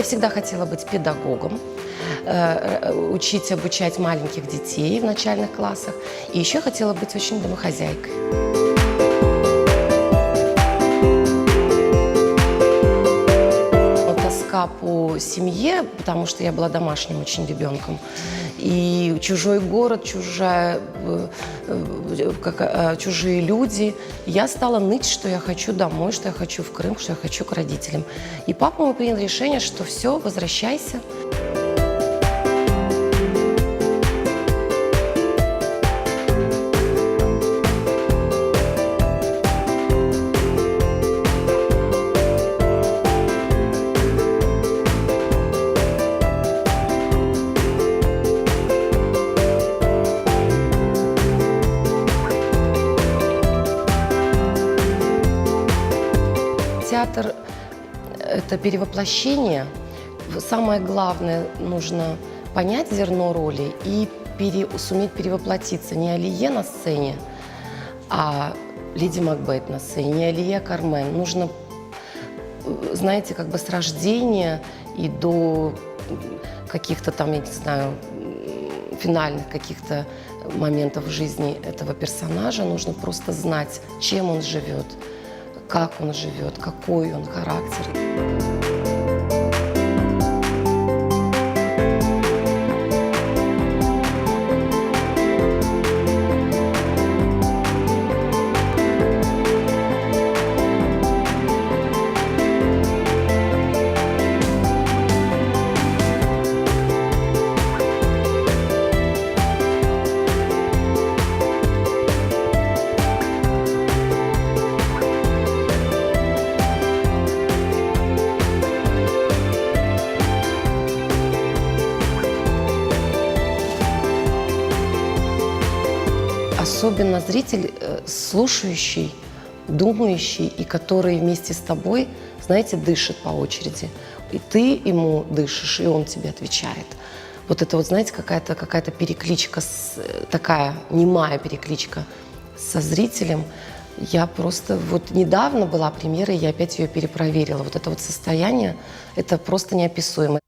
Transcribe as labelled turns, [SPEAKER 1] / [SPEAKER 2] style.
[SPEAKER 1] всегда хотела быть педагогом, учить, обучать маленьких детей в начальных классах. И еще хотела быть очень домохозяйкой. Тоска по семье, потому что я была домашним очень ребенком. И чужой город, чужие люди. Я стала ныть, что я хочу домой, что я хочу в Крым, что я хочу к родителям. И папа мой принял решение, что все, возвращайся. Театр – это перевоплощение. Самое главное, нужно понять зерно роли и суметь перевоплотиться. Не Алие на сцене, а леди Макбет на сцене, не Алия Кармен. Нужно, знаете, как бы с рождения и до каких-то там, я не знаю, финальных каких-то моментов в жизни этого персонажа нужно просто знать, чем он живет, как он живет, какой он характер. Особенно зритель, слушающий, думающий, и который вместе с тобой, знаете, дышит по очереди. И ты ему дышишь, и он тебе отвечает. Вот это вот, знаете, какая-то перекличка, такая немая перекличка со зрителем. Я просто... Вот недавно была премьера, и я опять ее перепроверила. Вот это вот состояние, это просто неописуемо.